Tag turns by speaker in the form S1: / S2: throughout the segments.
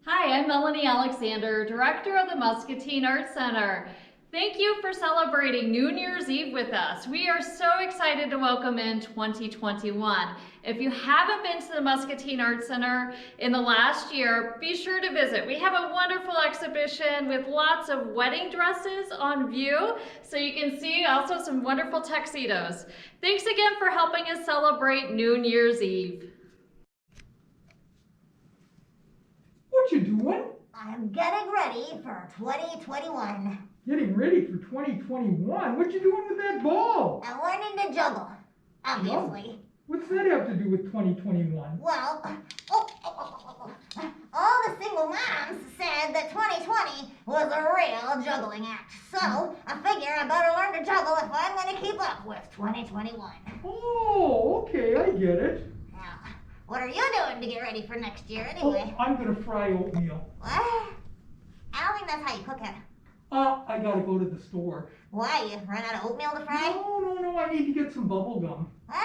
S1: Hi, I'm Melanie Alexander, Director of the Muscatine Art Center. Thank you for celebrating New Year's Eve with us. We are so excited to welcome in 2021. If you haven't been to the Muscatine Art Center in the last year, be sure to visit. We have a wonderful exhibition with lots of wedding dresses on view, so you can see also some wonderful tuxedos. Thanks again for helping us celebrate New Year's Eve.
S2: What you doing?
S3: I'm getting ready for 2021.
S2: Getting ready for 2021? What you doing with that ball?
S3: I'm learning to juggle, obviously.
S2: What's that have to do with 2021?
S3: Well, all the single moms said that 2020 was a real juggling act. So I figure I better learn to juggle if I'm going to keep up with 2021.
S2: Oh, okay, I get it.
S3: Now, what are you doing to get ready for next year anyway?
S2: Oh, I'm gonna fry oatmeal.
S3: What? I don't think that's how you cook it.
S2: I gotta go to the store.
S3: Why? You run out of oatmeal to fry?
S2: No, I need to get some bubble gum.
S3: What?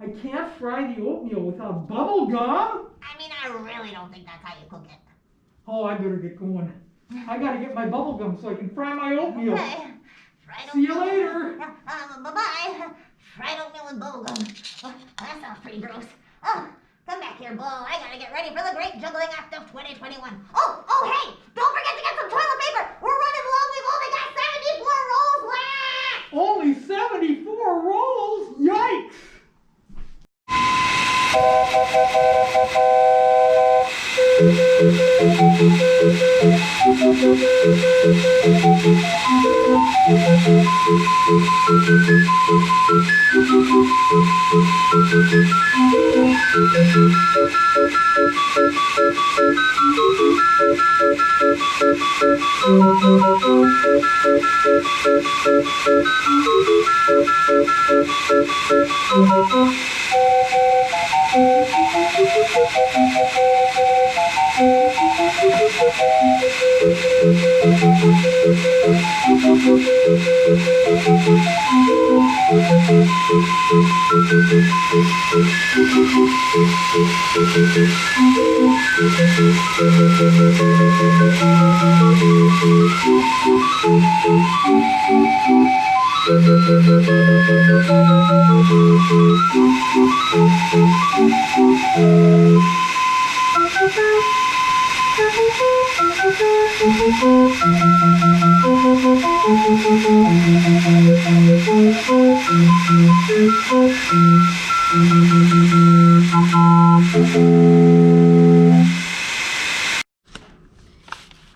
S2: I can't fry the oatmeal without bubble gum.
S3: I mean, I really don't think that's how you cook it.
S2: Oh, I better get going. I gotta get my bubble gum so I can fry my oatmeal.
S3: Okay.
S2: See you later.
S3: Bye-bye. Fried oatmeal and bubble gum. Oh, that sounds pretty gross. Oh, come back here, Bull. I gotta get ready for the great juggling act of 2021. Oh, hey! Don't forget to get some toilet paper! We're running low. We've only got 74 rolls left!
S2: Only 74 rolls? Yikes!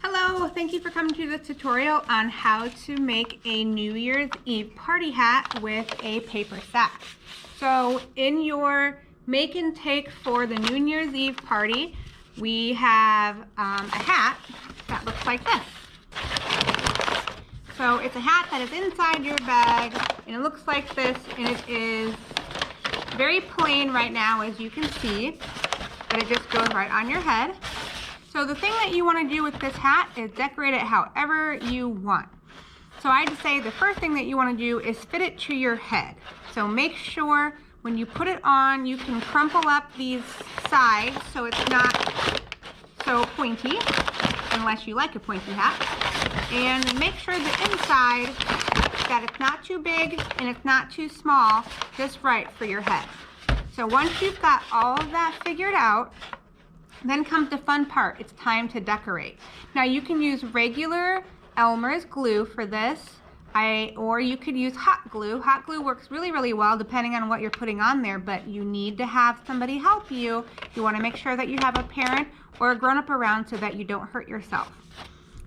S4: Hello, thank you for coming to the tutorial on how to make a New Year's Eve party hat with a paper sack. So in your make and take for the New Year's Eve party, we have a hat that looks like this. So it's a hat that is inside your bag and it looks like this, and it is very plain right now, as you can see, but it just goes right on your head. So the thing that you want to do with this hat is decorate it however you want. So I'd say the first thing that you want to do is fit it to your head. So make sure when you put it on, you can crumple up these sides so it's not so pointy, unless you like a pointy hat. And make sure the inside, that it's not too big and it's not too small, just right for your head. So once you've got all of that figured out, then comes the fun part. It's time to decorate. Now you can use regular Elmer's glue for this, or you could use hot glue. Hot glue works really well depending on what you're putting on there, but you need to have somebody help you. You want to make sure that you have a parent or a grown-up around so that you don't hurt yourself.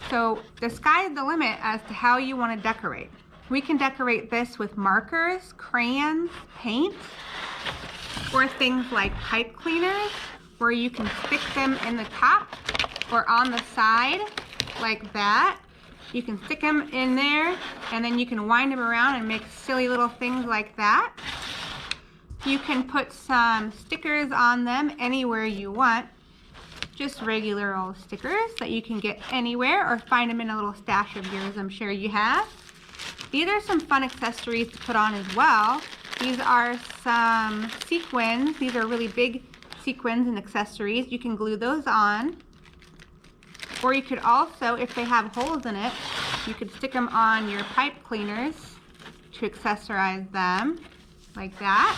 S4: So the sky's the limit as to how you want to decorate. We can decorate this with markers, crayons, paint, or things like pipe cleaners, where you can stick them in the top or on the side like that. You can stick them in there and then you can wind them around and make silly little things like that. You can put some stickers on them anywhere you want. Just regular old stickers that you can get anywhere or find them in a little stash of yours, I'm sure you have. These are some fun accessories to put on as well. These are some sequins. These are really big sequins and accessories. You can glue those on. Or you could also, if they have holes in it, you could stick them on your pipe cleaners to accessorize them, like that.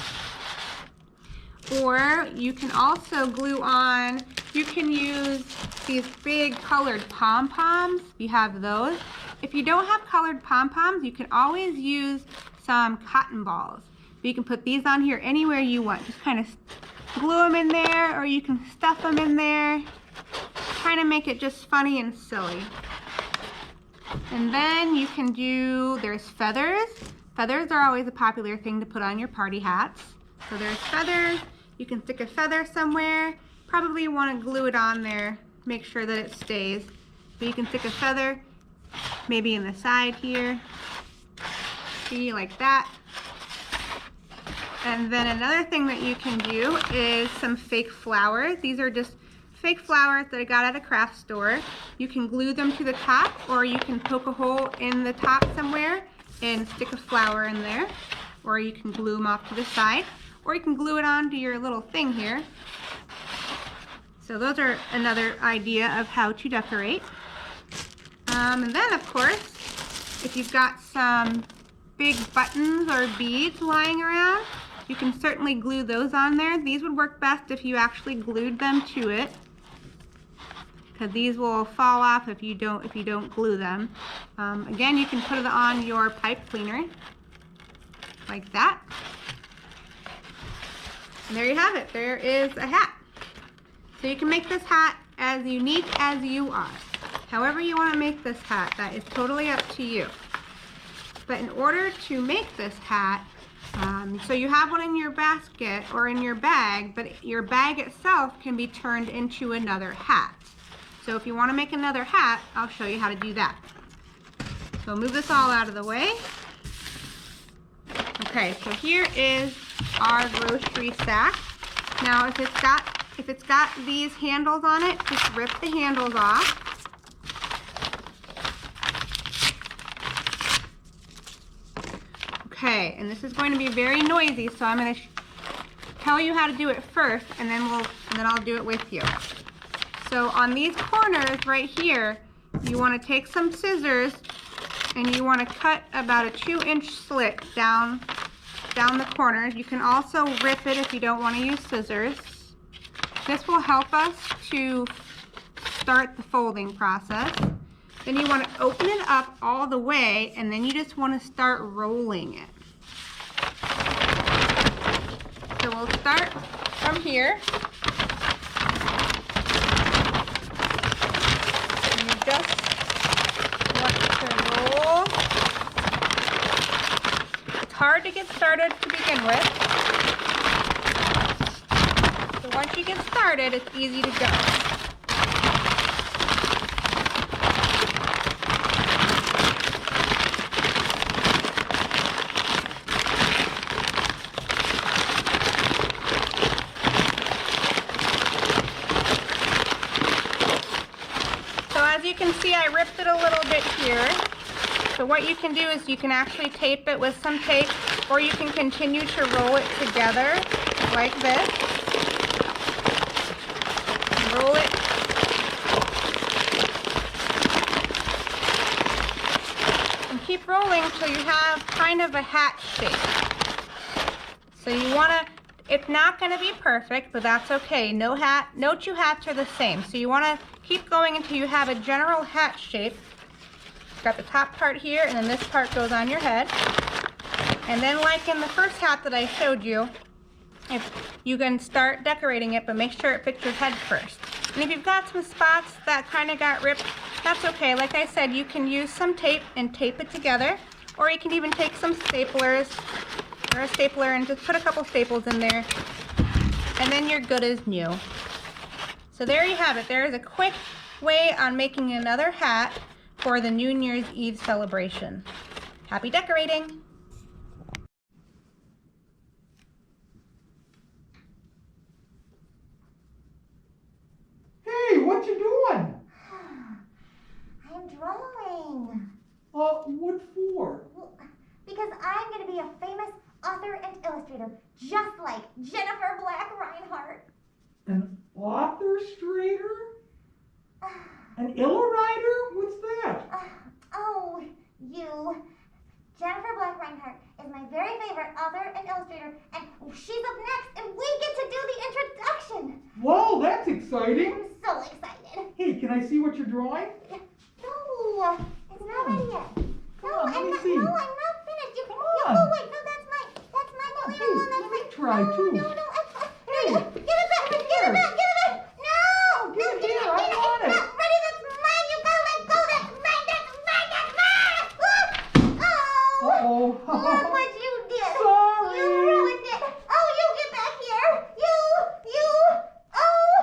S4: Or you can also glue on, you can use these big colored pom-poms, you have those. If you don't have colored pom-poms, you can always use some cotton balls. But you can put these on here anywhere you want. Just kind of glue them in there, or you can stuff them in there. Kind of make it just funny and silly. And then you can do, there's feathers. Feathers are always a popular thing to put on your party hats. So there's feathers. You can stick a feather somewhere. Probably want to glue it on there, make sure that it stays. But you can stick a feather, maybe in the side here. See, like that. And then another thing that you can do is some fake flowers. These are just fake flowers that I got at a craft store. You can glue them to the top, or you can poke a hole in the top somewhere and stick a flower in there. Or you can glue them off to the side, or you can glue it onto your little thing here. So those are another idea of how to decorate. And then of course, if you've got some big buttons or beads lying around, you can certainly glue those on there. These would work best if you actually glued them to it, because these will fall off if you don't glue them. Again, you can put it on your pipe cleaner, like that. And there you have it. There is a hat. So you can make this hat as unique as you are. However you want to make this hat, that is totally up to you. But in order to make this hat, so you have one in your basket or in your bag, but your bag itself can be turned into another hat. So if you want to make another hat, I'll show you how to do that. So move this all out of the way. Okay, so here is our grocery sack. Now if it's got these handles on it, just rip the handles off. Okay, and this is going to be very noisy, so I'm going to tell you how to do it first, and then I'll do it with you. So on these corners right here, you want to take some scissors and you want to cut about a 2-inch slit down the corners. You can also rip it if you don't want to use scissors. This will help us to start the folding process. Then you want to open it up all the way, and then you just want to start rolling it. So we'll start from here. And you just want to roll. It's hard to get started to begin with. So once you get started, it's easy to go. You can see I ripped it a little bit here. So what you can do is you can actually tape it with some tape, or you can continue to roll it together like this. Roll it. And keep rolling until you have kind of a hat shape. So you want to, it's not going to be perfect, but that's okay. No two hats are the same. So you want to keep going until you have a general hat shape. Got the top part here, and then this part goes on your head. And then like in the first hat that I showed you, if you can start decorating it, but make sure it fits your head first. And if you've got some spots that kind of got ripped, that's okay. Like I said, you can use some tape and tape it together, or you can even take some staplers or a stapler and just put a couple staples in there, and then you're good as new. So there you have it. There is a quick way on making another hat for the New Year's Eve celebration. Happy decorating!
S2: Hey, what you doing?
S3: I'm drawing.
S2: What for?
S3: Well, because I'm going to be a famous author and illustrator, just like Jennifer Black Reinhardt.
S2: An author-strator? An Illustrator? What's that?
S3: Oh, you. Jennifer Black Reinhardt is my very favorite author and illustrator, and she's up next, and we get to do the introduction.
S2: Whoa, that's exciting.
S3: I'm so excited.
S2: Hey, can I see what you're drawing?
S3: No, it's not ready yet.
S2: Come on, let me see.
S3: No, I'm not finished.
S2: Come
S3: You,
S2: on.
S3: oh wait, no, that's my
S2: Oh,
S3: little
S2: hey,
S3: one. That's
S2: let me
S3: my.
S2: try,
S3: no,
S2: too.
S3: No,
S2: Hey,
S3: give it back, give it back, give it back. No,
S2: give it here, I
S3: it's
S2: want it.
S3: not ready. That's mine. You gotta let go. That's mine. That's mine. Oh.
S2: Uh-oh.
S3: Look what you did.
S2: Sorry.
S3: You ruined it. Oh, you get back here. You. Oh,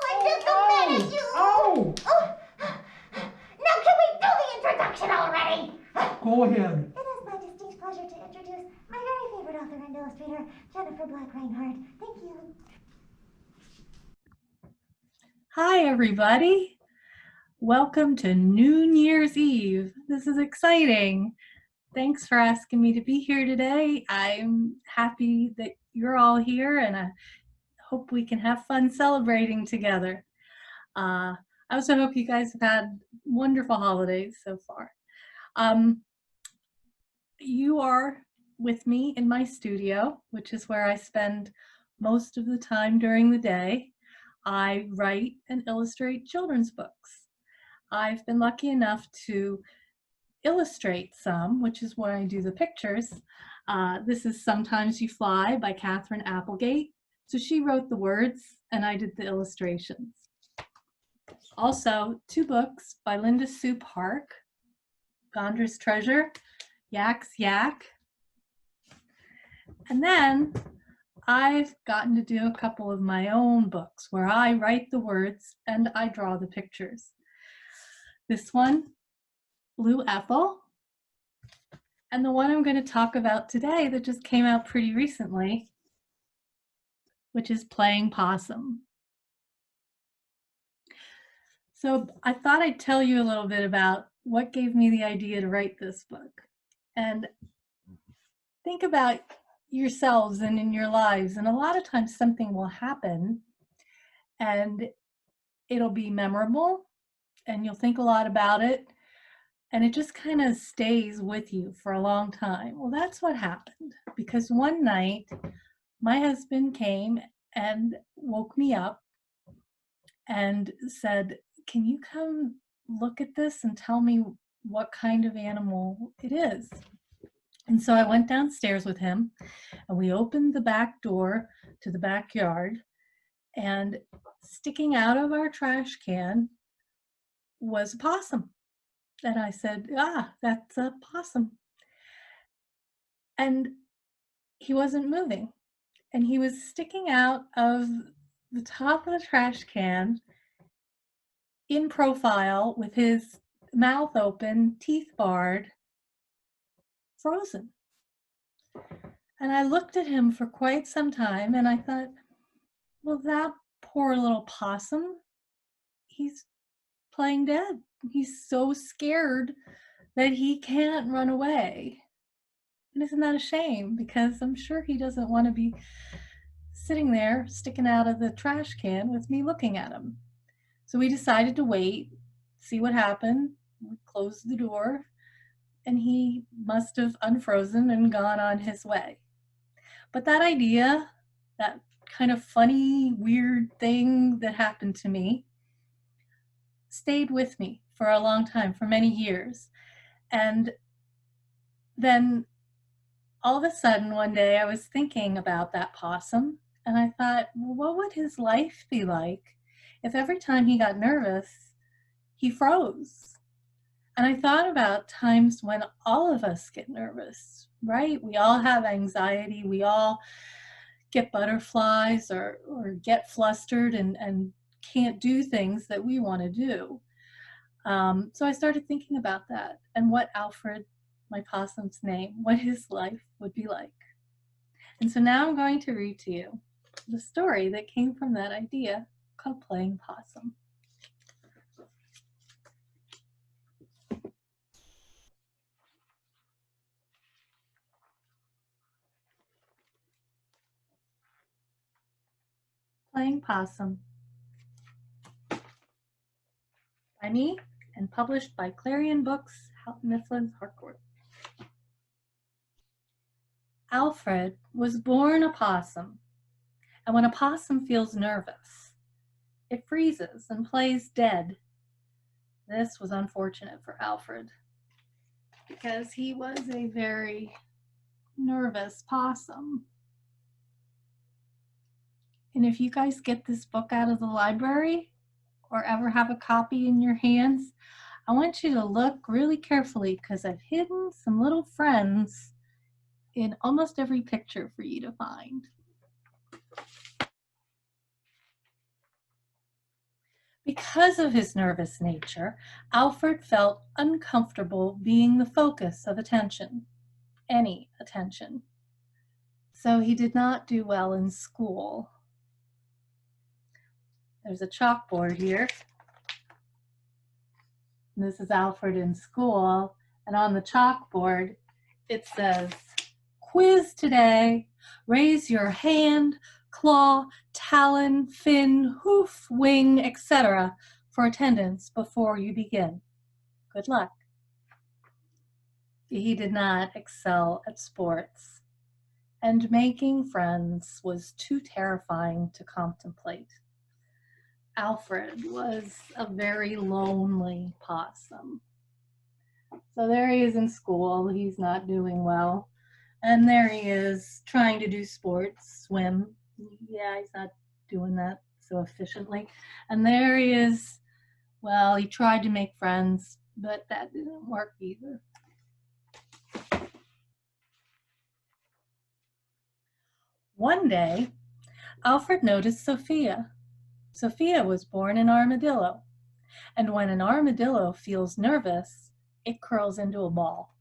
S3: I'm just so mad at you.
S2: Ow.
S3: Oh. Now can we do the introduction already?
S2: Go ahead.
S3: It is my distinct pleasure to introduce my very favorite author and illustrator, Jennifer Black Reinhardt. Thank you.
S5: Hi, everybody. Welcome to New Year's Eve. This is exciting. Thanks for asking me to be here today. I'm happy that you're all here, and I hope we can have fun celebrating together. I also hope you guys have had wonderful holidays so far. You are with me in my studio, which is where I spend most of the time during the day. I write and illustrate children's books. I've been lucky enough to illustrate some, which is where I do the pictures. This is Sometimes You Fly by Catherine Applegate. So she wrote the words and I did the illustrations. Also, 2 books by Linda Sue Park, Gondra's Treasure, Yak's Yak. And then I've gotten to do a couple of my own books where I write the words and I draw the pictures. This one, Blue Ethel, and the one I'm going to talk about today that just came out pretty recently, which is Playing Possum. So I thought I'd tell you a little bit about what gave me the idea to write this book. And think about yourselves and in your lives, and a lot of times something will happen and it'll be memorable and you'll think a lot about it and it just kind of stays with you for a long time. Well, that's what happened, because one night my husband came and woke me up and said, "Can you come look at this and tell me what kind of animal it is?" And so I went downstairs with him and we opened the back door to the backyard, and sticking out of our trash can was a possum. And I said, that's a possum. And he wasn't moving. And he was sticking out of the top of the trash can in profile with his mouth open, teeth barred, frozen. And I looked at him for quite some time and I thought, well, that poor little possum, he's playing dead. He's so scared that he can't run away. And isn't that a shame? Because I'm sure he doesn't want to be sitting there sticking out of the trash can with me looking at him. So we decided to wait, see what happened. We closed the door and he must have unfrozen and gone on his way. But that idea, that kind of funny, weird thing that happened to me, stayed with me for a long time, for many years. And then all of a sudden one day I was thinking about that possum and I thought, well, what would his life be like if every time he got nervous, he froze? And I thought about times when all of us get nervous, right? We all have anxiety. We all get butterflies or get flustered and can't do things that we want to do. So I started thinking about that and what Alfred, my possum's name, what his life would be like. And so now I'm going to read to you the story that came from that idea, called Playing Possum. Playing Possum by me, and published by Clarion Books, Houghton Mifflin Harcourt. Alfred was born a possum, and when a possum feels nervous, it freezes and plays dead. This was unfortunate for Alfred because he was a very nervous possum. And if you guys get this book out of the library or ever have a copy in your hands, I want you to look really carefully because I've hidden some little friends in almost every picture for you to find. Because of his nervous nature, Alfred felt uncomfortable being the focus of attention, any attention. So he did not do well in school. There's a chalkboard here. This is Alfred in school, and on the chalkboard it says, "Quiz today. Raise your hand, claw, talon, fin, hoof, wing, etc. for attendance before you begin. Good luck." He did not excel at sports, and making friends was too terrifying to contemplate. Alfred was a very lonely possum. So there he is in school. He's not doing well. And there he is trying to do sports, swim. Yeah, he's not doing that so efficiently. And there he is. Well, he tried to make friends, but that didn't work either. One day, Alfred noticed Sophia. Sophia was born an armadillo. And when an armadillo feels nervous, it curls into a ball.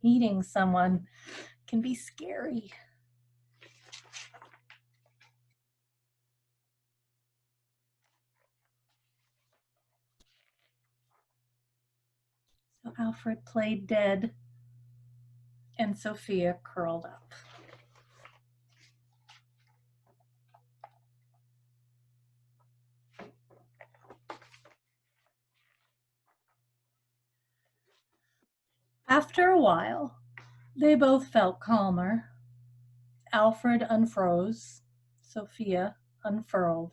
S5: Meeting someone can be scary. So Alfred played dead, and Sophia curled up. After a while, they both felt calmer. Alfred unfroze, Sophia unfurled.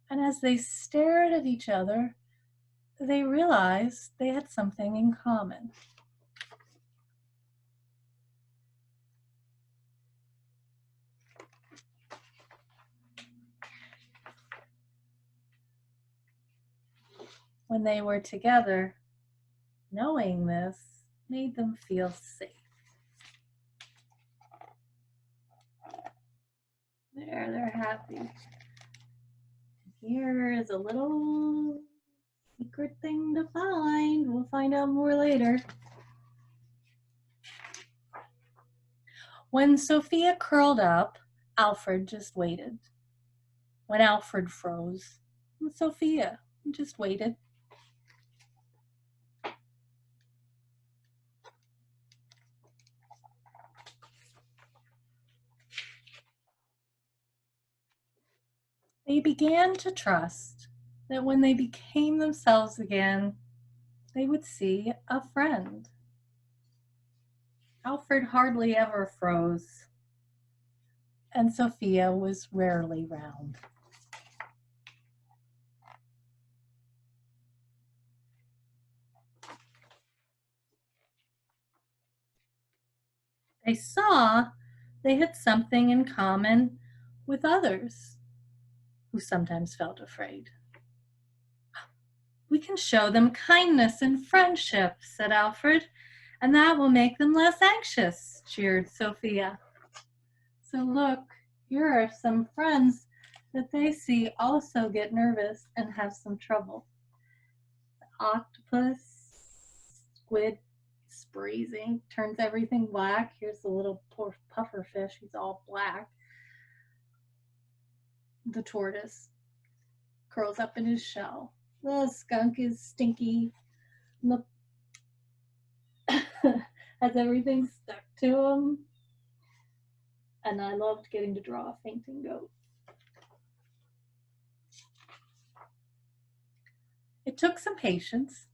S5: And as they stared at each other, they realized they had something in common. When they were together, knowing this made them feel safe. There, they're happy. Here is a little secret thing to find. We'll find out more later. When Sophia curled up, Alfred just waited. When Alfred froze, Sophia just waited. They began to trust that when they became themselves again, they would see a friend. Alfred hardly ever froze, and Sophia was rarely round. They saw they had something in common with others who sometimes felt afraid. "We can show them kindness and friendship," said Alfred, "and that will make them less anxious," cheered Sophia. So look, here are some friends that they see also get nervous and have some trouble. The octopus, squid, is freezing, turns everything black. Here's the little poor puffer fish, he's all black. The tortoise curls up in his shell. The skunk is stinky. Look, has everything stuck to him. And I loved getting to draw a fainting goat. It took some patience,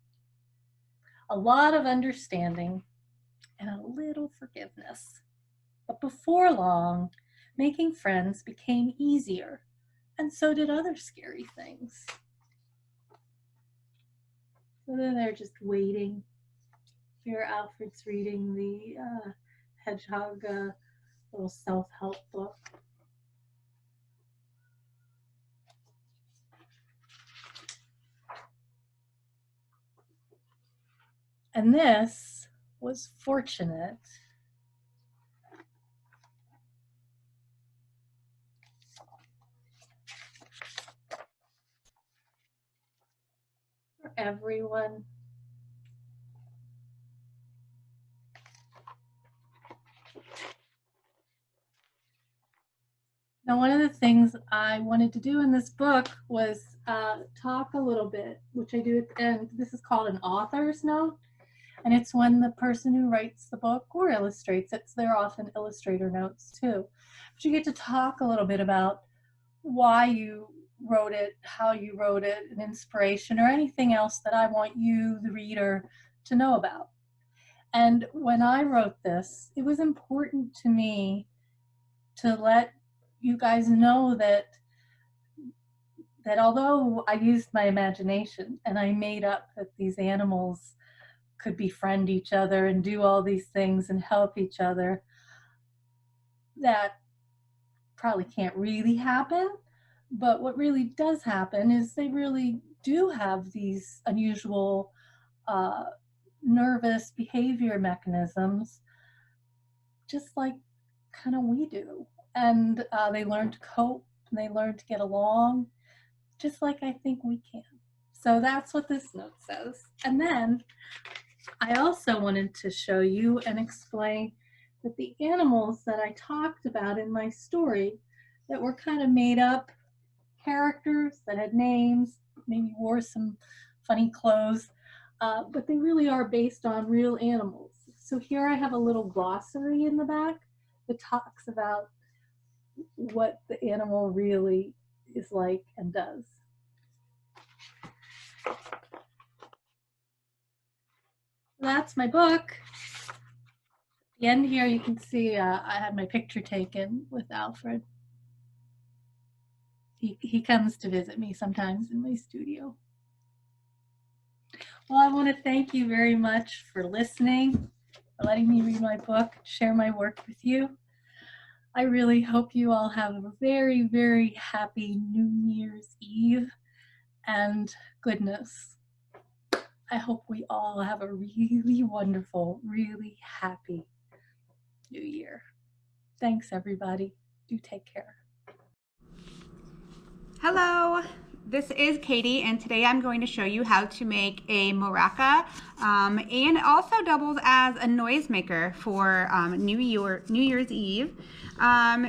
S5: a lot of understanding, and a little forgiveness. But before long, making friends became easier, and so did other scary things. So then they're just waiting. Here, Alfred's reading the Hedgehog little self-help book. And this was fortunate. For everyone. Now, one of the things I wanted to do in this book was talk a little bit, which I do at the end. This is called an author's note, and it's when the person who writes the book or illustrates it, so they're often illustrator notes too. But you get to talk a little bit about why you wrote it, how you wrote it, an inspiration, or anything else that I want you, the reader, to know about. And when I wrote this, it was important to me to let you guys know that although I used my imagination and I made up that these animals could befriend each other and do all these things and help each other, that probably can't really happen. But what really does happen is they really do have these unusual nervous behavior mechanisms, just like kind of we do. And they learn to cope and they learn to get along, just like I think we can. So that's what this note says. And then I also wanted to show you and explain that the animals that I talked about in my story that were kind of made up characters that had names, maybe wore some funny clothes, but they really are based on real animals. So here I have a little glossary in the back that talks about what the animal really is like and does. That's my book. At the end here you can see I had my picture taken with Alfred. He comes to visit me sometimes in my studio. Well, I want to thank you very much for listening, for letting me read my book, share my work with you. I really hope you all have a very, very happy New Year's Eve, and goodness, I hope we all have a really wonderful, really happy New Year. Thanks, everybody. Do take care.
S4: Hello, this is Katie, and today I'm going to show you how to make a maraca, and also doubles as a noisemaker for New Year's Eve.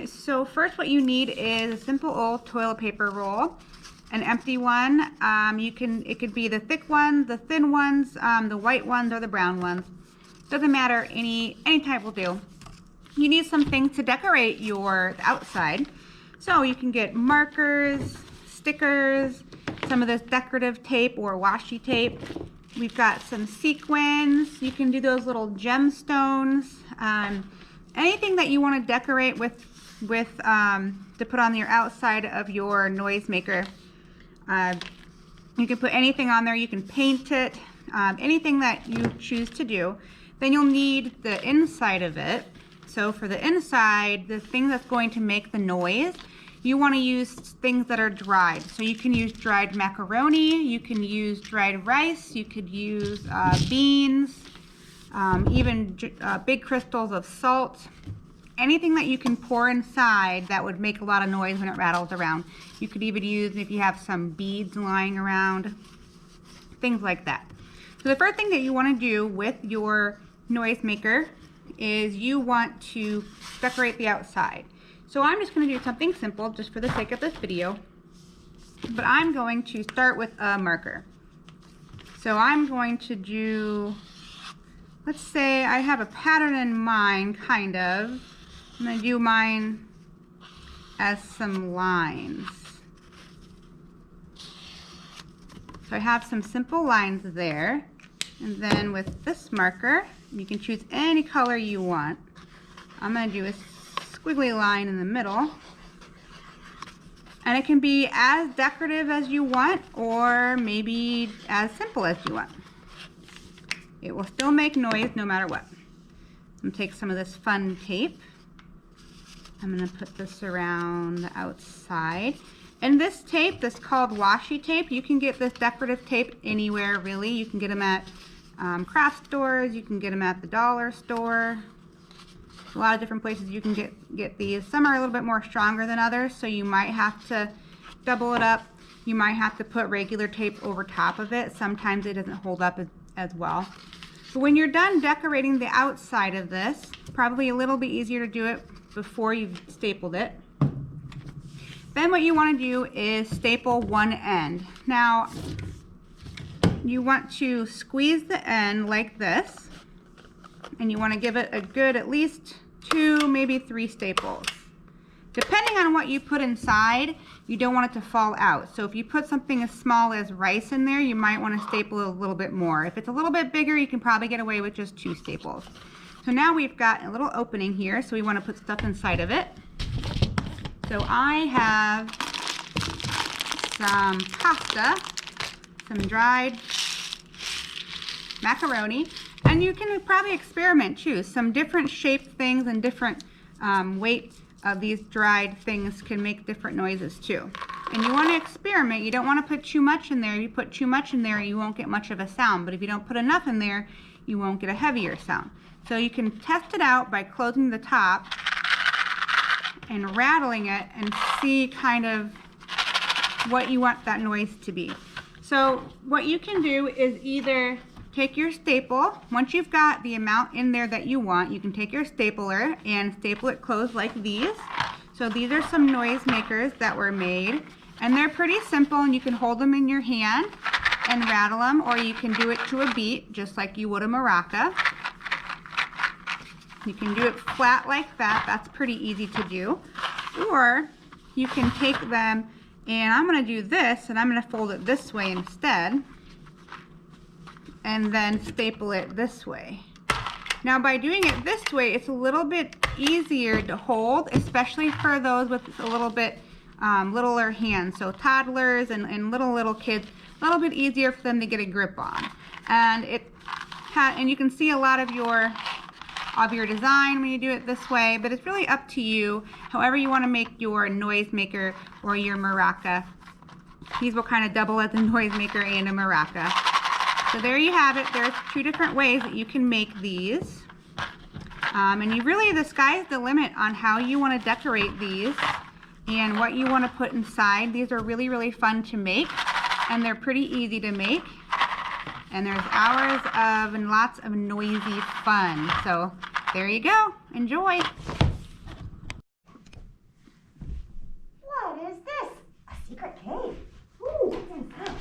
S4: So first what you need is a simple old toilet paper roll, an empty one. It could be the thick ones, the thin ones, the white ones, or the brown ones. Doesn't matter, any type will do. You need some things to decorate the outside. So you can get markers, stickers, some of this decorative tape or washi tape. We've got some sequins. You can do those little gemstones. Anything that you want to decorate with to put on your outside of your noisemaker. You can put anything on there. You can paint it. Anything that you choose to do. Then you'll need the inside of it. So for the inside, the thing that's going to make the noise, you want to use things that are dried. So you can use dried macaroni, you can use dried rice, you could use beans, even big crystals of salt. Anything that you can pour inside that would make a lot of noise when it rattles around. You could even use if you have some beads lying around, things like that. So the first thing that you want to do with your noisemaker is you want to decorate the outside. So I'm just going to do something simple just for the sake of this video, but I'm going to start with a marker. So I'm going to do, let's say I have a pattern in mind, kind of. I'm going to do mine as some lines. So I have some simple lines there. And then with this marker, you can choose any color you want. I'm going to do a squiggly line in the middle. And it can be as decorative as you want, or maybe as simple as you want. It will still make noise no matter what. I'm going to take some of this fun tape. I'm going to put this around the outside. And this tape, this called washi tape, you can get this decorative tape anywhere really. You can get them at craft stores, you can get them at the dollar store. A lot of different places you can get these. Some are a little bit more stronger than others, so you might have to double it up. You might have to put regular tape over top of it. Sometimes it doesn't hold up as well. But when you're done decorating the outside of this, probably a little bit easier to do it before you've stapled it. Then what you want to do is staple one end. Now, you want to squeeze the end like this, and you want to give it a good at least 2, maybe 3 staples. Depending on what you put inside, you don't want it to fall out. So if you put something as small as rice in there, you might want to staple it a little bit more. If it's a little bit bigger, you can probably get away with just 2 staples. So now we've got a little opening here, so we want to put stuff inside of it. So I have some pasta, some dried macaroni, and you can probably experiment, choose some different shaped things, and different weight of these dried things can make different noises too. And you want to experiment. You don't want to put too much in there. If you put too much in there, you won't get much of a sound, but if you don't put enough in there, you won't get a heavier sound. So you can test it out by closing the top and rattling it and see kind of what you want that noise to be. So what you can do is either take your staple. Once you've got the amount in there that you want, you can take your stapler and staple it closed like these. So these are some noise makers that were made, and they're pretty simple, and you can hold them in your hand and rattle them, or you can do it to a beat just like you would a maraca. You can do it flat like that. That's pretty easy to do. Or you can take them, and I'm going to do this, and I'm going to fold it this way instead, and then staple it this way. Now by doing it this way, it's a little bit easier to hold, especially for those with a little bit littler hands. So toddlers and little kids, a little bit easier for them to get a grip on. And and you can see a lot of your design when you do it this way, but it's really up to you, however you want to make your noise maker or your maraca. These will kind of double as a noise maker and a maraca. So there you have it. There's 2 different ways that you can make these. And the sky's the limit on how you want to decorate these and what you want to put inside. These are really, really fun to make, and they're pretty easy to make. And there's hours of and lots of noisy fun. So there you go. Enjoy.
S3: What is this? A secret cave. Ooh, what's inside?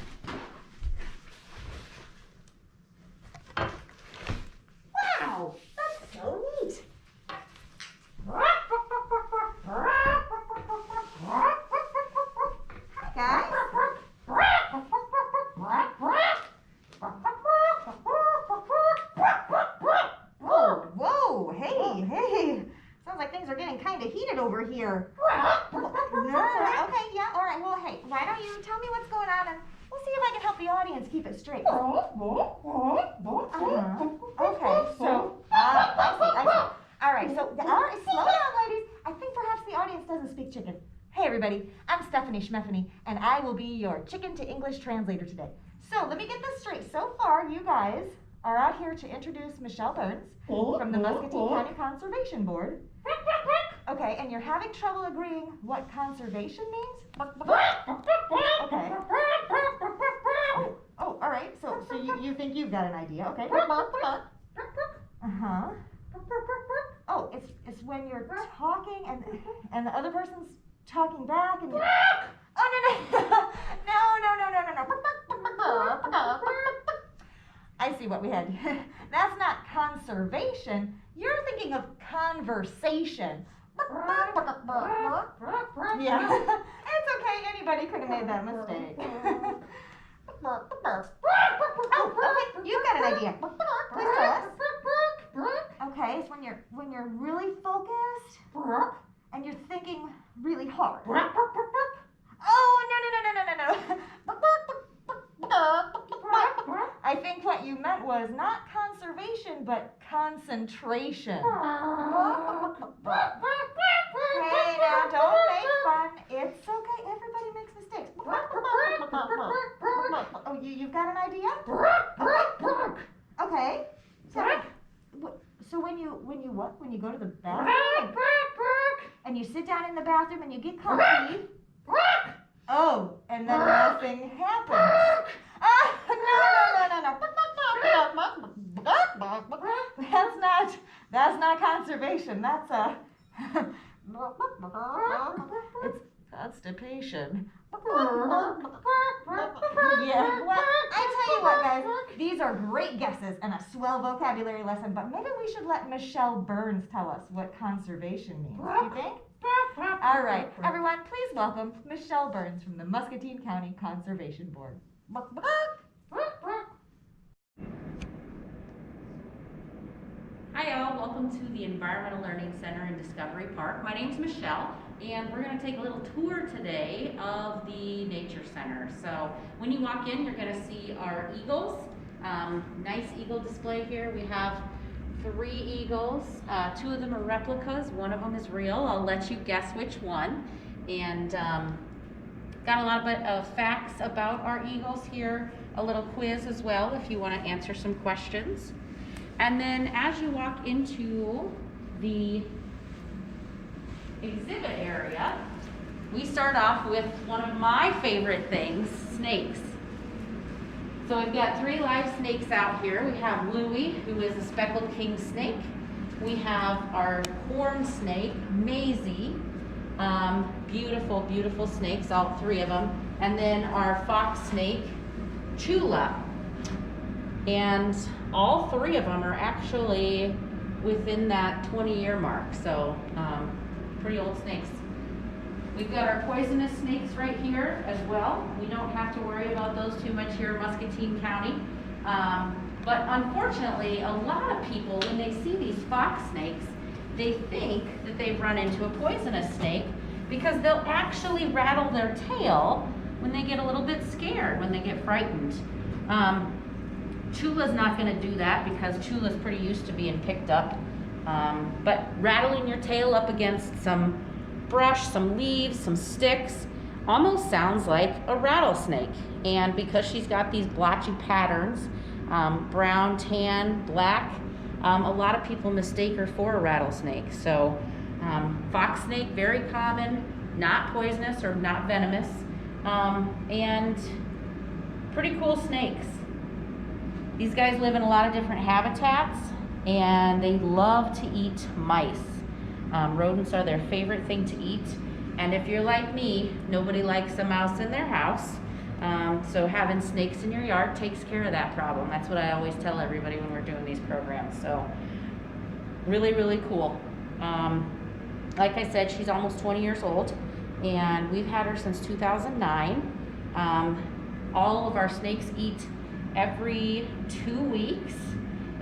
S3: Wow, that's so neat. Guys? Whoa, hey. Sounds like things are getting kind of heated over here. Okay, yeah, all right. Well, hey, why don't you tell me what's going on, and we'll see if I can help the audience keep it straight. Okay, so, I see. All right, so, slow down, ladies. I think perhaps the audience doesn't speak chicken. Hey, everybody, I'm Stephanie Schmeffany, and I will be your chicken to English translator today. So, let me get this straight. So far, you guys are out here to introduce Michelle Burns from the Muscatine County Conservation Board. Okay, and you're having trouble agreeing what conservation means? Okay. Oh, all right. So you think you've got an idea? Okay. Uh-huh. Oh, it's when you're talking and the other person's talking back and. Oh no. I see what we had. That's not conservation. You're thinking of conversation. Yeah. It's okay. Anybody could have made that mistake. Oh, okay, you've got an idea. Please tell us. Okay, it's when you're really focused and you're thinking really hard. Oh, no. I think what you meant was not conservation, but concentration. Hey, now don't make fun. It's okay. Everybody makes mistakes. Oh, you've got an idea? Okay. So when you go to the bathroom and you sit down in the bathroom and you get comfy. Oh, and then nothing happens. No. That's not conservation. That's it's constipation. Yeah, well, I tell you what, guys, these are great guesses and a swell vocabulary lesson, but maybe we should let Michelle Burns tell us what conservation means. Do you think? All right, everyone, please welcome Michelle Burns from the Muscatine County Conservation Board.
S6: Hi all, welcome to the Environmental Learning Center in Discovery Park. My name's Michelle and we're going to take a little tour today of the Nature Center. So when you walk in, you're going to see our eagles. Nice eagle display here. We have 3 eagles. 2 of them are replicas, 1 of them is real. I'll let you guess which one. And got a lot of facts about our eagles here, a little quiz as well if you want to answer some questions. And then as you walk into the exhibit area, we start off with one of my favorite things, snakes. So we've got 3 live snakes out here. We have Louie, who is a speckled king snake. We have our corn snake, Maisie. Beautiful, beautiful snakes, all 3 of them. And then our fox snake, Chula. And all 3 of them are actually within that 20-year mark, so pretty old snakes. We've got our poisonous snakes right here as well. We don't have to worry about those too much here in Muscatine County. But unfortunately, a lot of people, when they see these fox snakes, they think that they've run into a poisonous snake because they'll actually rattle their tail when they get a little bit scared, when they get frightened. Chula's not going to do that because Chula's pretty used to being picked up. But rattling your tail up against some brush, some leaves, some sticks, almost sounds like a rattlesnake. And because she's got these blotchy patterns, brown, tan, black, a lot of people mistake her for a rattlesnake. So fox snake, very common, not poisonous or not venomous, and pretty cool snakes. These guys live in a lot of different habitats and they love to eat mice. Rodents are their favorite thing to eat. And if you're like me, nobody likes a mouse in their house. So having snakes in your yard takes care of that problem. That's what I always tell everybody when we're doing these programs. So really, really cool. Like I said, she's almost 20 years old and we've had her since 2009. All of our snakes eat every 2 weeks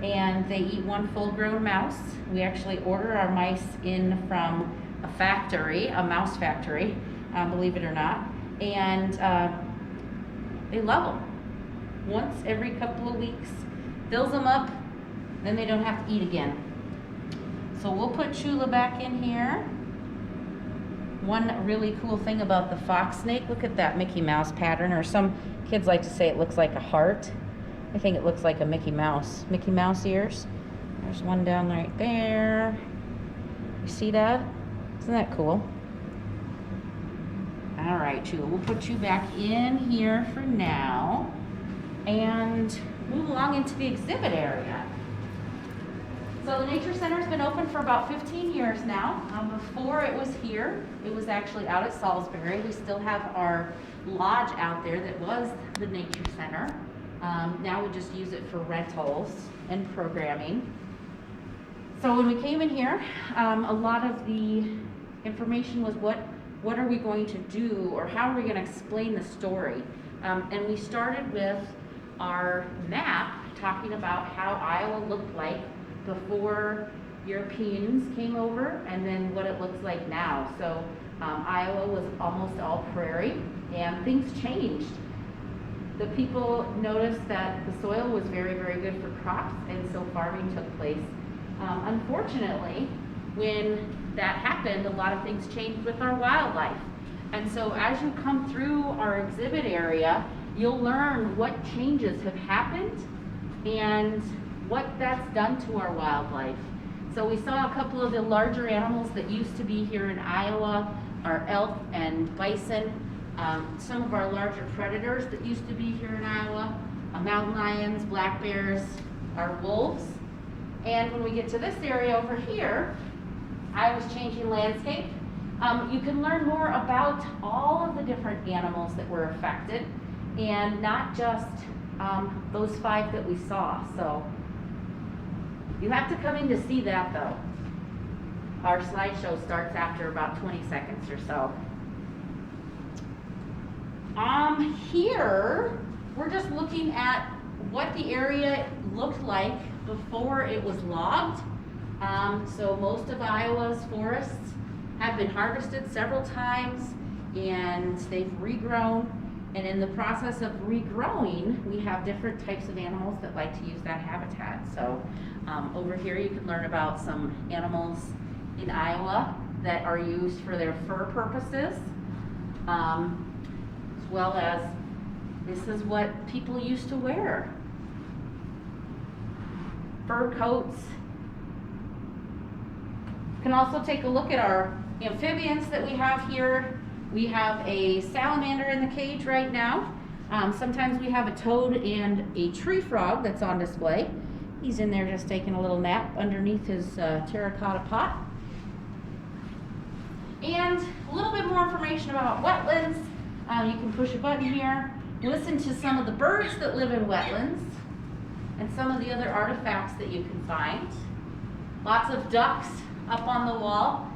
S6: and they eat 1 full-grown mouse. We actually order our mice in from a factory, a mouse factory, believe it or not, and they love them. Once every couple of weeks, fills them up, then they don't have to eat again. So we'll put Chula back in here. One really cool thing about the fox snake, look at that Mickey Mouse pattern, or some kids like to say it looks like a heart. I think it looks like a Mickey Mouse ears. There's one down right there. You see that? Isn't that cool? All right, Chula, we'll put you back in here for now and move along into the exhibit area. So the Nature Center's been open for about 15 years now. Before it was here, it was actually out at Salisbury. We still have our lodge out there that was the Nature Center. Now we just use it for rentals and programming. So when we came in here, a lot of the information was what are we going to do or how are we going to explain the story. And we started with our map talking about how Iowa looked like before Europeans came over, and then what it looks like now. So Iowa was almost all prairie, and things changed. The people noticed that the soil was very, very good for crops, and so farming took place. Unfortunately, when that happened, a lot of things changed with our wildlife. And so as you come through our exhibit area, you'll learn what changes have happened and what that's done to our wildlife. So we saw a couple of the larger animals that used to be here in Iowa, our elk and bison, some of our larger predators that used to be here in Iowa, mountain lions, black bears, our wolves. And when we get to this area over here, Iowa's changing landscape. You can learn more about all of the different animals that were affected, and not just those 5 that we saw. So you have to come in to see that though. Our slideshow starts after about 20 seconds or so. Here, we're just looking at what the area looked like before it was logged. So most of Iowa's forests have been harvested several times, and they've regrown. And in the process of regrowing, we have different types of animals that like to use that habitat. So over here you can learn about some animals in Iowa that are used for their fur purposes, as well as this is what people used to wear. Fur coats. You can also take a look at our amphibians that we have here. We have a salamander in the cage right now. Sometimes we have a toad and a tree frog that's on display. He's in there just taking a little nap underneath his terracotta pot. And a little bit more information about wetlands. You can push a button here, listen to some of the birds that live in wetlands, and some of the other artifacts that you can find. Lots of ducks up on the wall.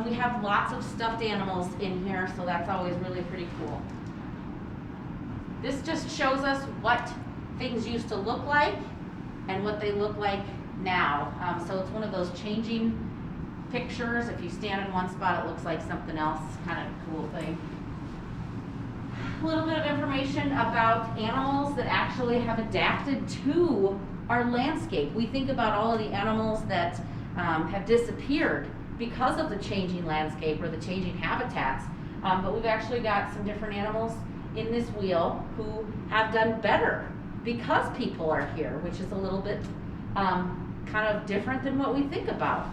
S6: We have lots of stuffed animals in here, so that's always really pretty cool. This just shows us what things used to look like and what they look like now. So it's one of those changing pictures. If you stand in one spot, it looks like something else. Kind of a cool thing. A little bit of information about animals that actually have adapted to our landscape. We think about all of the animals that have disappeared because of the changing landscape or the changing habitats, but we've actually got some different animals in this wheel who have done better because people are here, which is a little bit kind of different than what we think about.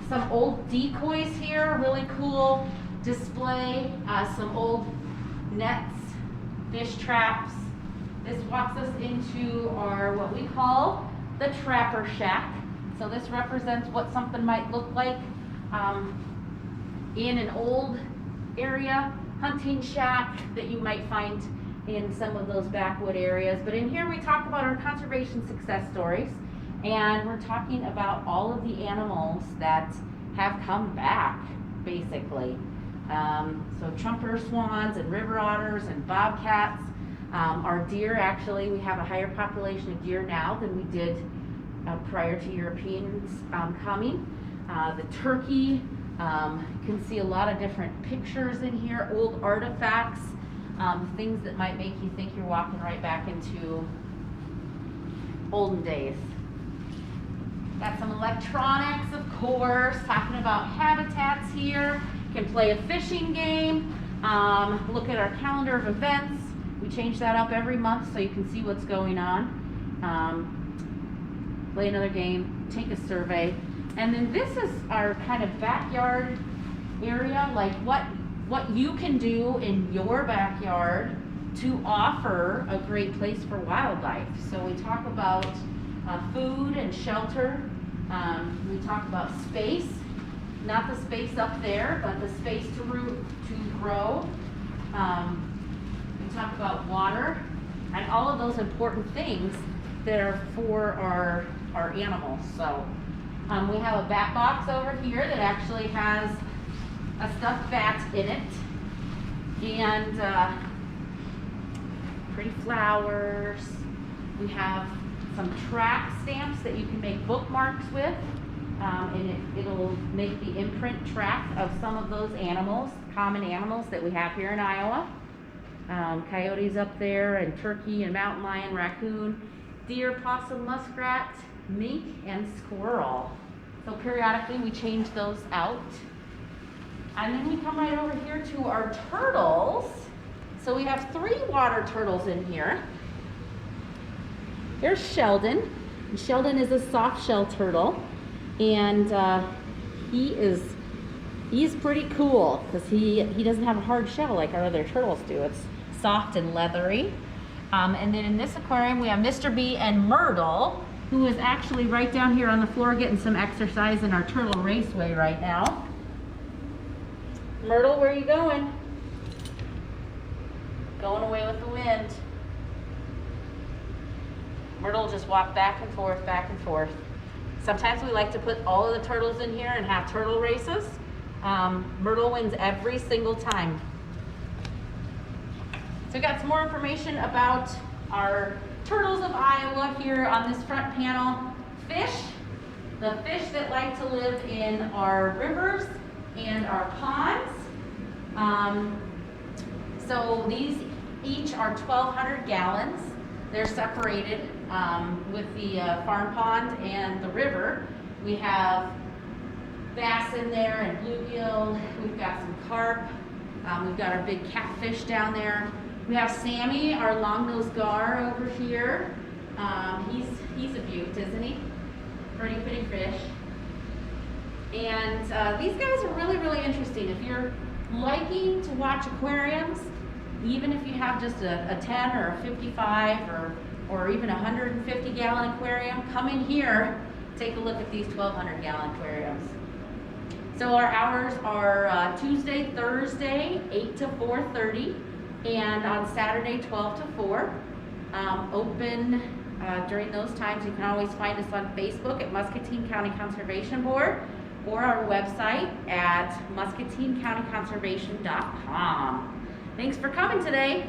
S6: Some old decoys here, really cool display, some old nets, fish traps. This walks us into our, what we call the trapper shack. So this represents what something might look like in an old area, hunting shack that you might find in some of those backwood areas. But in here we talk about our conservation success stories, and we're talking about all of the animals that have come back, basically. So trumpeter swans and river otters and bobcats. Our deer, actually, we have a higher population of deer now than we did prior to Europeans coming. The turkey, you can see a lot of different pictures in here, old artifacts, things that might make you think you're walking right back into olden days. Got some electronics, of course, talking about habitats here. You can play a fishing game, look at our calendar of events. We change that up every month so you can see what's going on. Play another game, take a survey. And then this is our kind of backyard area, like what you can do in your backyard to offer a great place for wildlife. So we talk about food and shelter. We talk about space, not the space up there, but the space to grow. We talk about water and all of those important things that are for our animals. So we have a bat box over here that actually has a stuffed bat in it, and pretty flowers. We have some track stamps that you can make bookmarks with, and it'll make the imprint track of some of those animals, common animals that we have here in Iowa. Coyotes up there, and turkey, and mountain lion, raccoon, deer, possum, muskrat, mink, and squirrel. So periodically we change those out. And then we come right over here to our turtles. So we have 3 water turtles in here. Here's Sheldon. And Sheldon is a soft shell turtle, and he's pretty cool because he doesn't have a hard shell like our other turtles do. It's soft and leathery. And then in this aquarium we have Mr. B and Myrtle, who is actually right down here on the floor getting some exercise in our turtle raceway right now. Myrtle, where are you going? Going away with the wind. Myrtle will just walk back and forth, back and forth. Sometimes we like to put all of the turtles in here and have turtle races. Myrtle wins every single time. So we got some more information about our turtles of Iowa here on this front panel. Fish, the fish that like to live in our rivers and our ponds. So these each are 1,200 gallons. They're separated with the farm pond and the river. We have bass in there and bluegill. We've got some carp. We've got our big catfish down there. We have Sammy, our long-nosed gar over here. He's a beaut, isn't he? Pretty fish. And these guys are really, really interesting. If you're liking to watch aquariums, even if you have just a 10 or a 55 or even a 150 gallon aquarium, come in here, take a look at these 1,200 gallon aquariums. So our hours are Tuesday, Thursday, 8 to 4:30, and on Saturday, 12 to 4. Open during those times. You can always find us on Facebook at Muscatine County Conservation Board, or our website at muscatinecountyconservation.com. Thanks for coming today.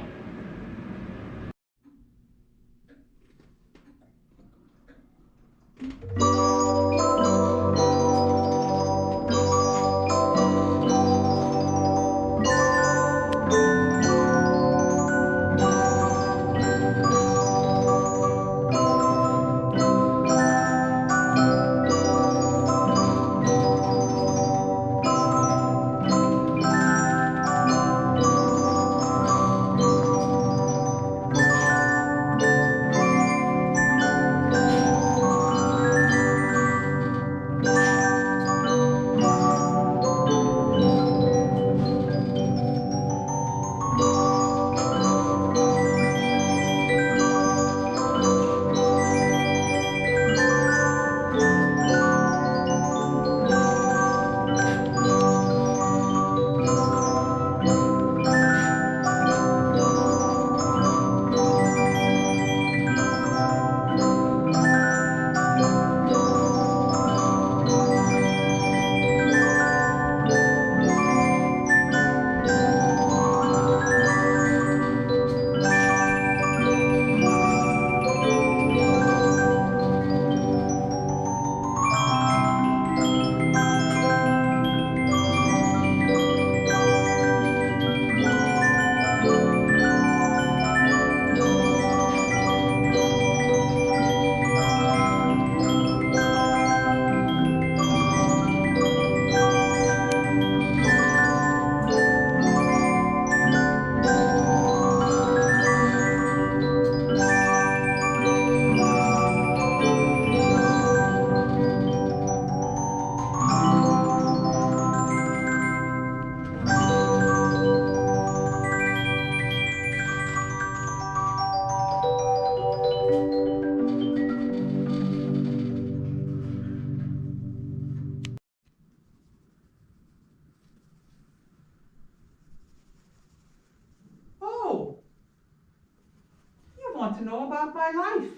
S2: Want to know about my life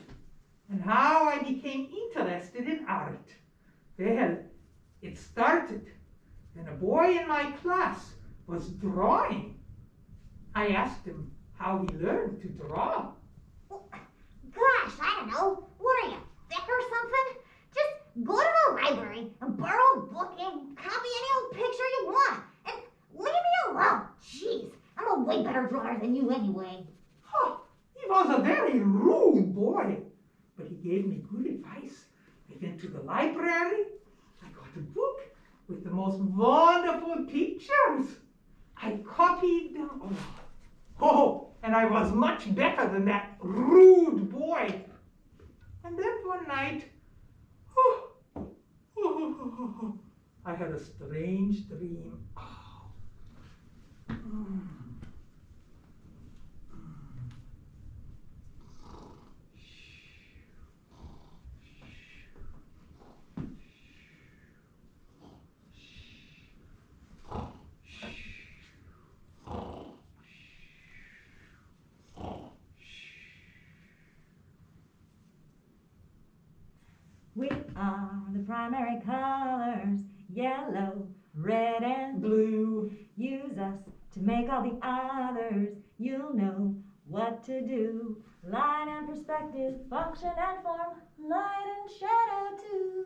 S2: and how I became interested in art. Well, it started when a boy in my class was drawing. I asked him how he learned to draw.
S3: Gosh, I don't know. What are you, thick or something? Just go to the library and borrow a book and copy any old picture you want. And leave me alone. Jeez, I'm a way better drawer than you anyway.
S2: Huh, he was a very rude boy, but he gave me good advice. I went to the library. I got a book with the most wonderful pictures. I copied them all. Oh, and I was much better than that rude boy. And then one night, I had a strange dream.
S7: We are the primary colors, yellow, red, and
S2: Blue.
S7: use us to make all the others. You'll know what to do. Line and perspective, function and form, light and shadow too.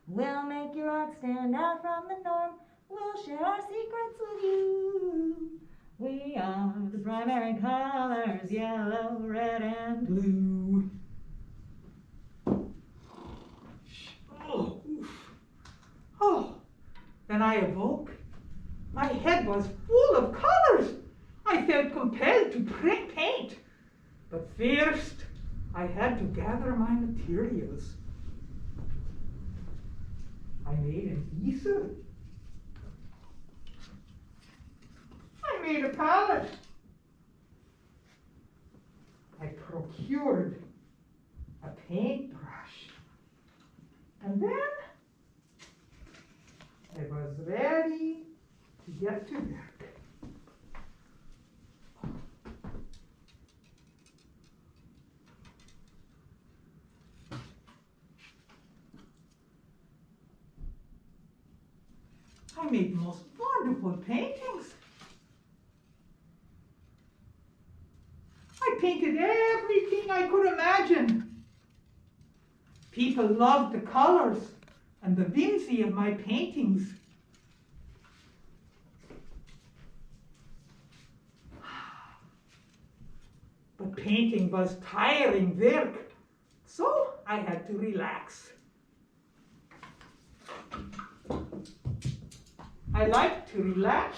S7: We'll make your art stand out from the norm. We'll share our secrets with you. We are the primary colors, yellow, red, and
S2: Blue. Oh, oof. Oh, then I awoke. My head was full of colors. I felt compelled to paint. But first, I had to gather my materials. I made an easel. I made a palette. I procured a paintbrush. And then I was ready to get to work. I made the most wonderful paintings. I painted everything I could imagine. People loved the colors and the whimsy of my paintings. But painting was tiring work, so I had to relax. I like to relax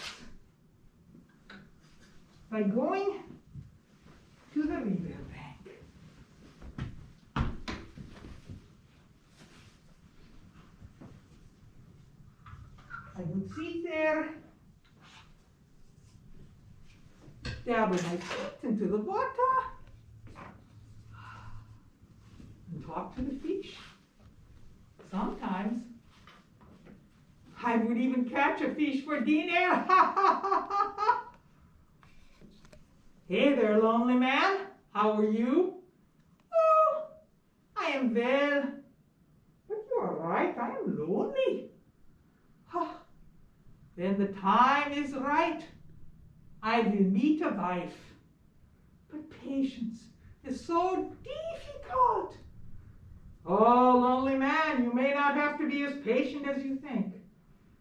S2: by going to the river bank. I would sit there, dabble my feet into the water, and talk to the fish. Sometimes I would even catch a fish for dinner. Hey there, lonely man. How are you? Oh, I am well. But you are right, I am lonely. When the time is right, I will meet a wife. But patience is so difficult. Oh, lonely man, you may not have to be as patient as you think.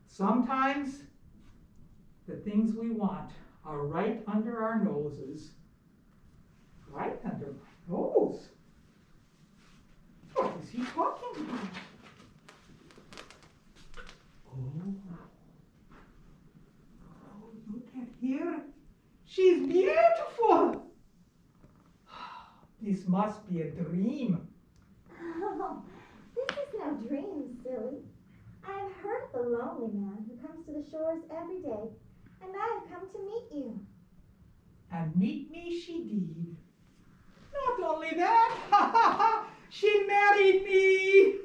S2: Sometimes the things we want are right under our noses. Right under my nose? What is he talking about? Oh, look at her. She's beautiful. This must be a dream.
S3: Oh, this is no dream, silly. I have heard of the lonely man who comes to the shores every day, and I have come to meet you.
S2: And meet me she did. Not only that, she married me.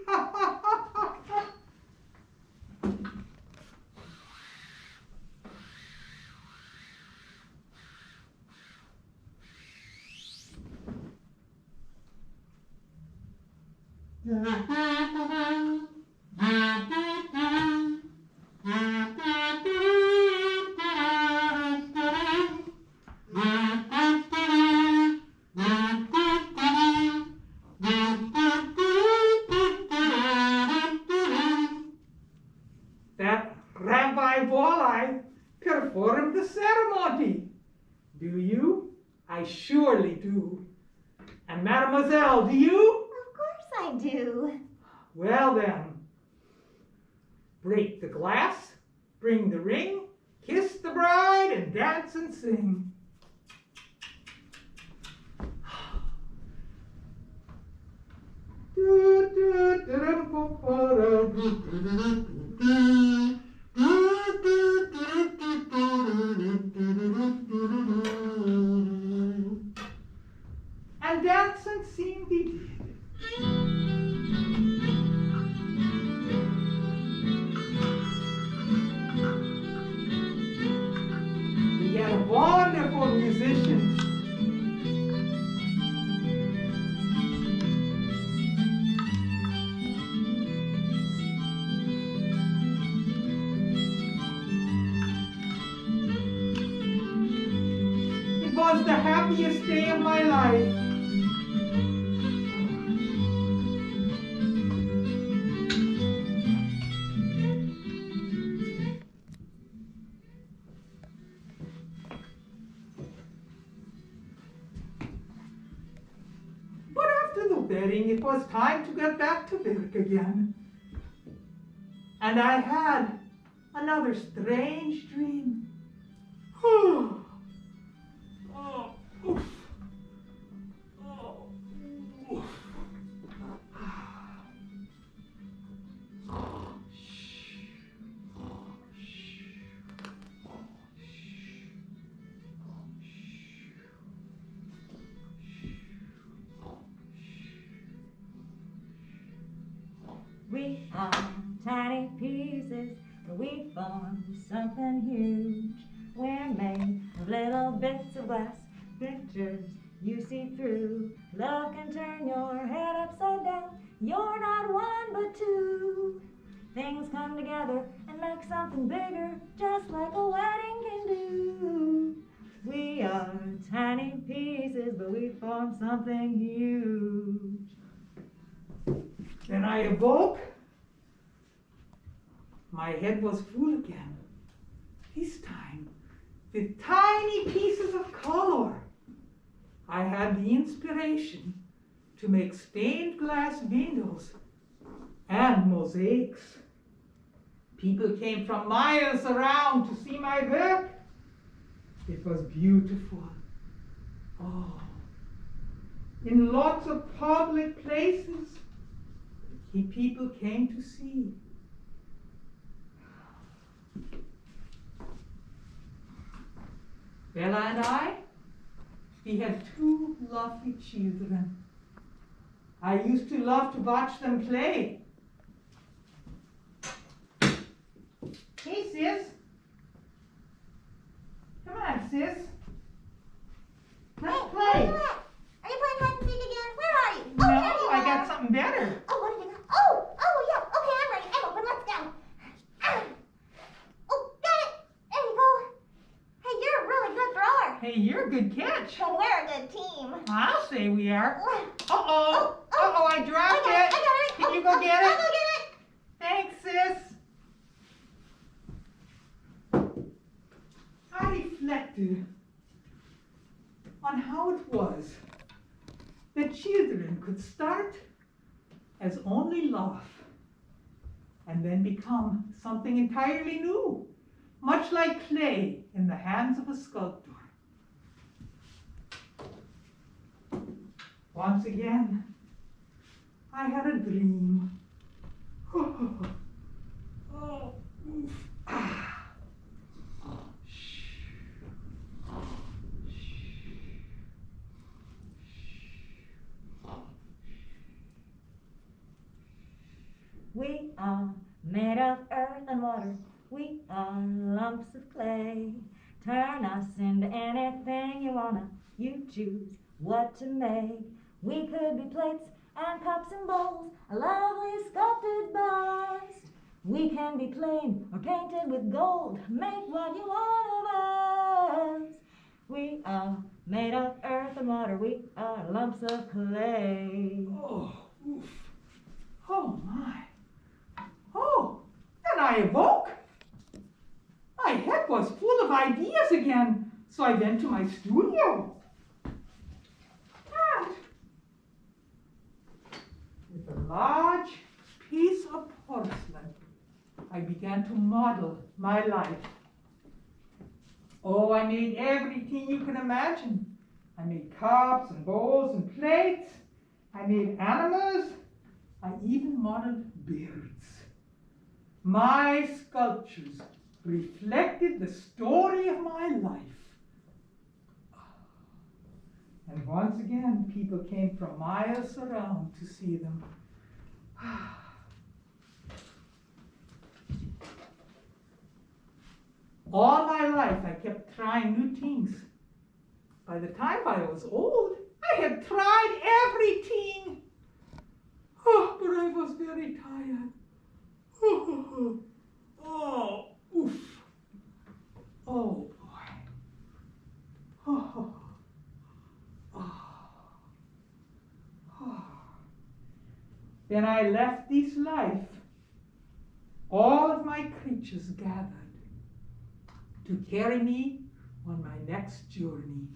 S2: I surely do. And Mademoiselle, do you?
S3: Of course I do.
S2: Well then, break the glass, bring the ring, kiss the bride, and dance and sing. And dance and sing they did. We had a wonderful musician. It was the happiest day of my life. But after the wedding, it was time to get back to work again. And I had another strange dream. Oh, oof. Oh, oof.
S7: We are tiny pieces, but we form something huge. We're made of little bits of glass, pictures you see through. Love can turn your head upside down. You're not one but two. Things come together and make something bigger, just like a wedding can do. We are tiny pieces, but we form something huge.
S2: Then I awoke. My head was full again. This time, with tiny pieces of color. I had the inspiration to make stained glass windows and mosaics. People came from miles around to see my work. It was beautiful. Oh, in lots of public places, people came to see. Bella and I, we had two lovely children. I used to love to watch them play. Hey, sis. Come on, sis. Let's play.
S3: Where are you at? Are you playing hide and seek again? Where are you?
S2: No,
S3: there you
S2: I
S3: are.
S2: got something better.
S3: Oh, what did you got? Oh, yeah. Okay, I'm ready. I'm open. Let's go. Oh, got it. There you go. Hey, you're a really good thrower.
S2: Hey, you're a good catch.
S3: So we're a good team.
S2: I'll say we are.
S3: Oh,
S2: Uh-oh, I dropped
S3: I
S2: it.
S3: got it.
S2: Can you go get it?
S3: I'll go get it.
S2: Thanks, sis. I reflected on how it was that children could start as only love and then become something entirely new, much like clay in the hands of a sculptor. Once again, I had a dream. Oh, oof. Ah.
S7: We are made of earth and water. We are lumps of clay. Turn us into anything you wanna. You choose what to make. We could be plates and cups and bowls, a lovely sculpted bust. We can be plain or painted with gold. Make what you want of us. We are made of earth and water. We are lumps of clay.
S2: Oh, oof. Oh my. Oh, and I awoke. My head was full of ideas again, so I went to my studio. large piece of porcelain, I began to model my life. Oh, I made everything you can imagine. I made cups and bowls and plates. I made animals. I even modeled birds. My sculptures reflected the story of my life. And once again, people came from miles around to see them. All my life, I kept trying new things. By the time I was old, I had tried everything. Oh, but I was very tired. Oh, oof. Oh, boy. Oh. Then I left this life. All of my creatures gathered to carry me on my next journey.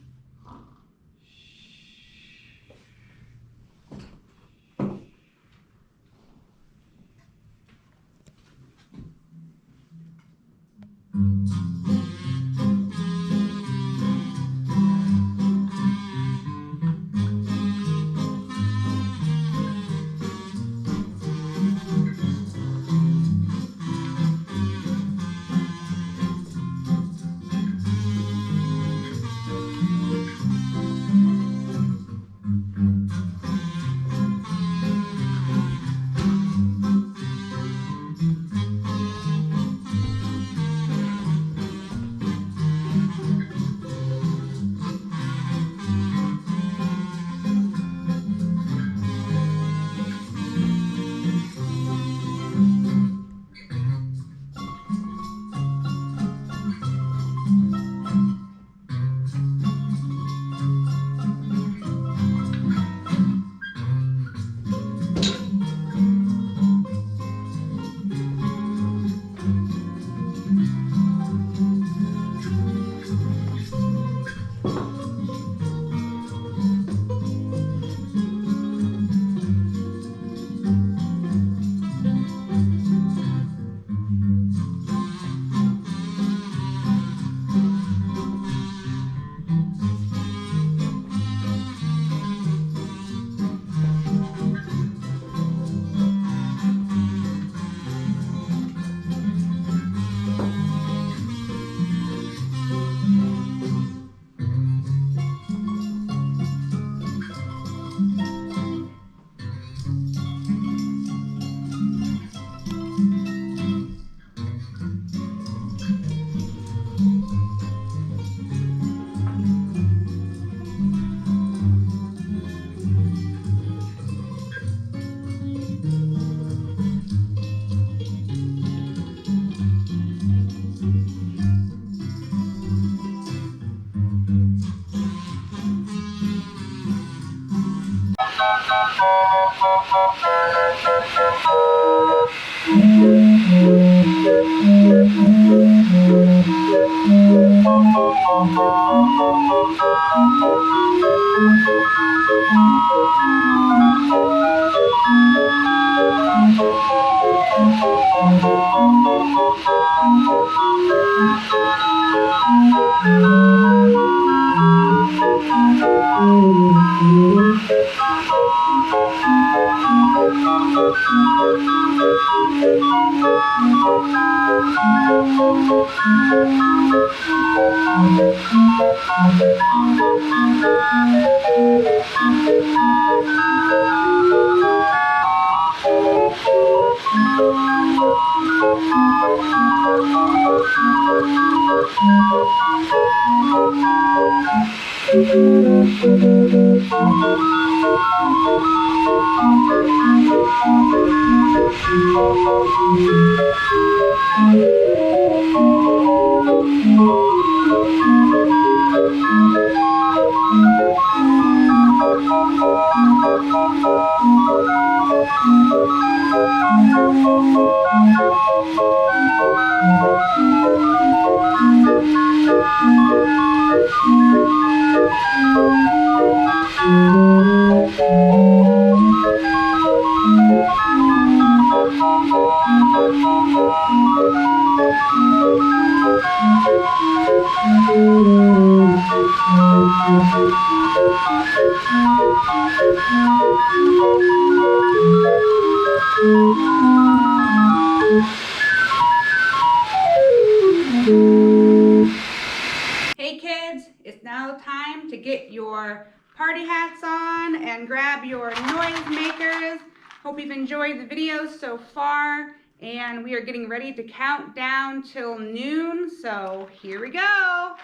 S4: Hey kids, it's now time to get your party hats on and grab your noise makers. Hope you've enjoyed the video so far, and we are getting ready to count down till noon, so here we go.